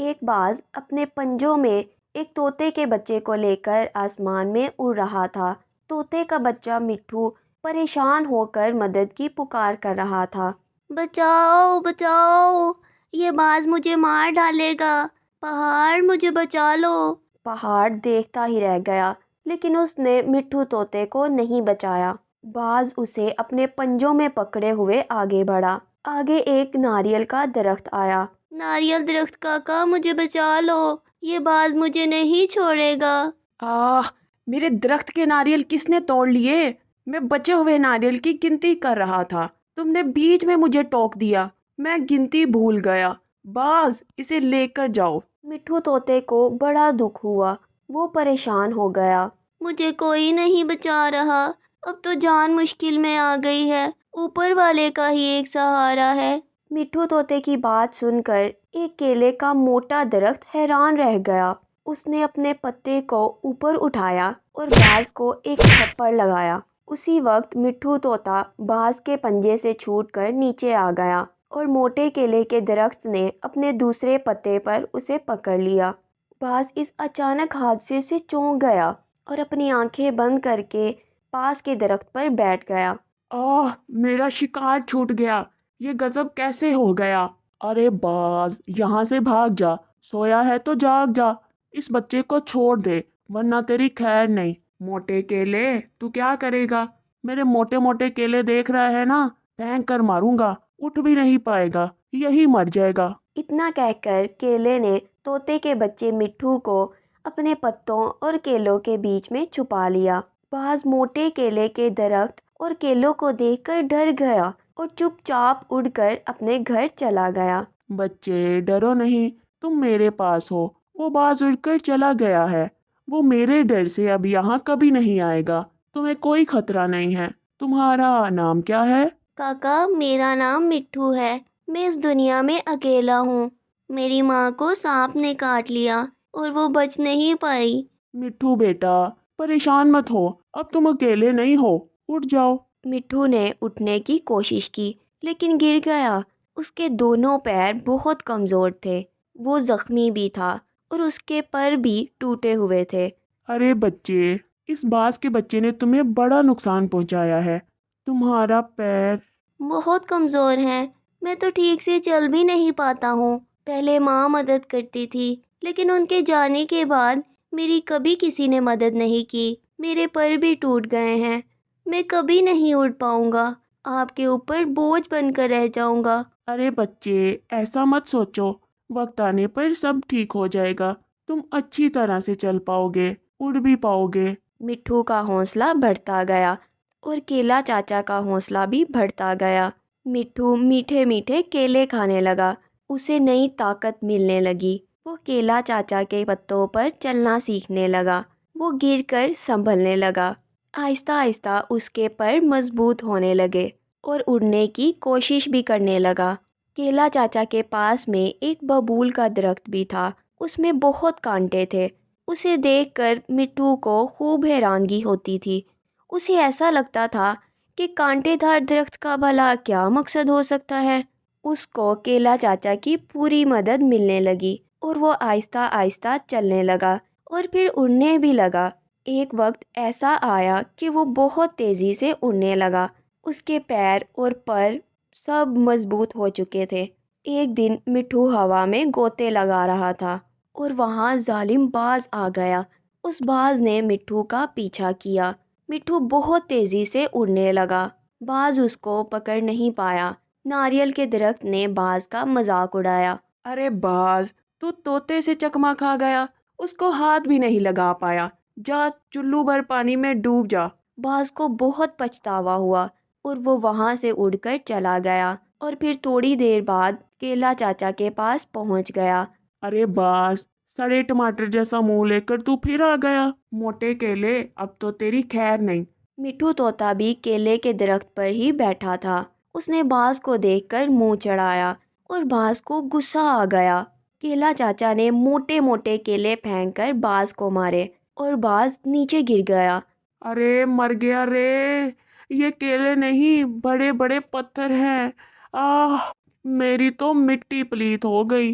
ایک باز اپنے پنجوں میں ایک طوطے کے بچے کو لے کر آسمان میں اڑ رہا تھا۔ طوطے کا بچہ مٹھو پریشان ہو کر مدد کی پکار کر رہا تھا۔ بچاؤ بچاؤ، یہ باز مجھے مار ڈالے گا، پہاڑ مجھے بچا لو۔ پہاڑ دیکھتا ہی رہ گیا لیکن اس نے مٹھو طوطے کو نہیں بچایا۔ باز اسے اپنے پنجوں میں پکڑے ہوئے آگے بڑھا۔ آگے ایک ناریل کا درخت آیا۔ ناریل درخت کاکا مجھے بچا لو، یہ باز مجھے نہیں چھوڑے گا۔ میرے درخت کے ناریل کس نے توڑ لیے؟ میں بچے ہوئے ناریل کی گنتی کر رہا تھا، تم نے بیچ میں مجھے ٹوک دیا، میں گنتی بھول گیا۔ باز اسے لے کر جاؤ۔ مٹھو طوطے کو بڑا دکھ ہوا، وہ پریشان ہو گیا۔ مجھے کوئی نہیں بچا رہا، اب تو جان مشکل میں آ گئی ہے، اوپر والے کا ہی ایک سہارا ہے۔ مٹھو طوطے کی بات سن کر ایک کیلے کا موٹا درخت حیران رہ گیا۔ اس نے اپنے پتے کو اوپر اٹھایا اور باز کو ایک تھپڑ لگایا۔ اسی وقت مٹھو طوطا باز کے پنجے سے چھوٹ کر نیچے آ گیا اور موٹے کیلے کے درخت نے اپنے دوسرے پتے پر اسے پکڑ لیا۔ باز اس اچانک حادثے سے چونک گیا اور اپنی آنکھیں بند کر کے پاس کے درخت پر بیٹھ گیا۔ میرا شکار چھوٹ گیا، یہ غضب کیسے ہو گیا؟ ارے باز، یہاں سے بھاگ جا، سویا ہے تو جاگ جا، اس بچے کو چھوڑ دے ورنہ تیری خیر نہیں۔ موٹے کیلے، تو کیا کرے گا؟ میرے موٹے موٹے کیلے دیکھ رہا ہے نا، پھینک کر ماروں گا، اٹھ بھی نہیں پائے گا، یہی مر جائے گا۔ اتنا کہہ کر کیلے نے طوطے کے بچے مٹھو کو اپنے پتوں اور کیلوں کے بیچ میں چھپا لیا۔ باز موٹے کیلے کے درخت اور کیلوں کو دیکھ کر ڈر گیا اور چپ چاپ اڑ کر اپنے گھر چلا گیا۔ بچے ڈرو نہیں، تم میرے پاس ہو۔ وہ باز اڑ کر چلا گیا ہے، وہ میرے ڈر سے اب یہاں کبھی نہیں آئے گا، تمہیں کوئی خطرہ نہیں ہے۔ تمہارا نام کیا ہے؟ کاکا میرا نام مٹھو ہے، میں اس دنیا میں اکیلا ہوں، میری ماں کو سانپ نے کاٹ لیا اور وہ بچ نہیں پائی۔ مٹھو بیٹا، پریشان مت ہو، اب تم اکیلے نہیں ہو، اٹھ جاؤ۔ مٹھو نے اٹھنے کی کوشش کی لیکن گر گیا۔ اس کے دونوں پیر بہت کمزور تھے، وہ زخمی بھی تھا اور اس کے پر بھی ٹوٹے ہوئے تھے۔ ارے بچے، اس باز کے بچے نے تمہیں بڑا نقصان پہنچایا ہے، تمہارا پیر۔ بہت کمزور ہیں، میں تو ٹھیک سے چل بھی نہیں پاتا ہوں۔ پہلے ماں مدد کرتی تھی لیکن ان کے جانے کے بعد میری کبھی کسی نے مدد نہیں کی، میرے پر بھی ٹوٹ گئے ہیں، میں کبھی نہیں اڑ پاؤں گا، آپ کے اوپر بوجھ بن کر رہ جاؤں گا۔ ارے بچے، ایسا مت سوچو، وقت آنے پر سب ٹھیک ہو جائے گا، تم اچھی طرح سے چل پاؤ گے، اڑ بھی پاؤ گے۔ مٹھو کا حوصلہ بڑھتا گیا اور کیلا چاچا کا حوصلہ بھی بڑھتا گیا۔ مٹھو میٹھے میٹھے کیلے کھانے لگا، اسے نئی طاقت ملنے لگی۔ وہ کیلا چاچا کے پتوں پر چلنا سیکھنے لگا، وہ گر کر سنبھلنے لگا۔ آہستہ آہستہ اس کے پر مضبوط ہونے لگے اور اڑنے کی کوشش بھی کرنے لگا۔ کیلا چاچا کے پاس میں ایک ببول کا درخت بھی تھا، اس میں بہت کانٹے تھے۔ اسے دیکھ کر مٹھو کو خوب حیرانگی ہوتی تھی، اسے ایسا لگتا تھا کہ کانٹے دار درخت کا بھلا کیا مقصد ہو سکتا ہے۔ اس کو کیلا چاچا کی پوری مدد ملنے لگی اور وہ آہستہ آہستہ چلنے لگا اور پھر اڑنے بھی لگا۔ ایک وقت ایسا آیا کہ وہ بہت تیزی سے اڑنے لگا، اس کے پیر اور پر سب مضبوط ہو چکے تھے۔ ایک دن مٹھو ہوا میں غوطے لگا رہا تھا اور وہاں ظالم باز آ گیا۔ اس باز نے مٹھو کا پیچھا کیا، مٹھو بہت تیزی سے اڑنے لگا، باز اس کو پکڑ نہیں پایا۔ ناریل کے درخت نے باز کا مذاق اڑایا۔ ارے باز، تو طوطے سے چکما کھا گیا، اس کو ہاتھ بھی نہیں لگا پایا، جا چلو بھر پانی میں ڈوب جا۔ باز کو بہت پچھتاوا ہوا اور وہ وہاں سے اڑ کر چلا گیا اور پھر تھوڑی دیر بعد کیلا چاچا کے پاس پہنچ گیا۔ ارے باز، سڑے ٹماٹر جیسا منہ لے کر تو پھر آ گیا، موٹے کیلے، اب تو تیری خیر نہیں۔ مٹھو طوطا بھی کیلے کے درخت پر ہی بیٹھا تھا، اس نے باز کو دیکھ کر منہ چڑھایا اور باز کو غصہ آ گیا۔ کیلا چاچا نے موٹے موٹے کیلے پھینک کر باز کو مارے اور باز نیچے گر گیا۔ ارے مر گیا رے، یہ کیلے نہیں بڑے بڑے پتھر ہیں، میری تو مٹی پلیت ہو گئی۔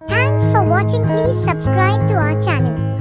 Thanks for watching. Please subscribe to our channel.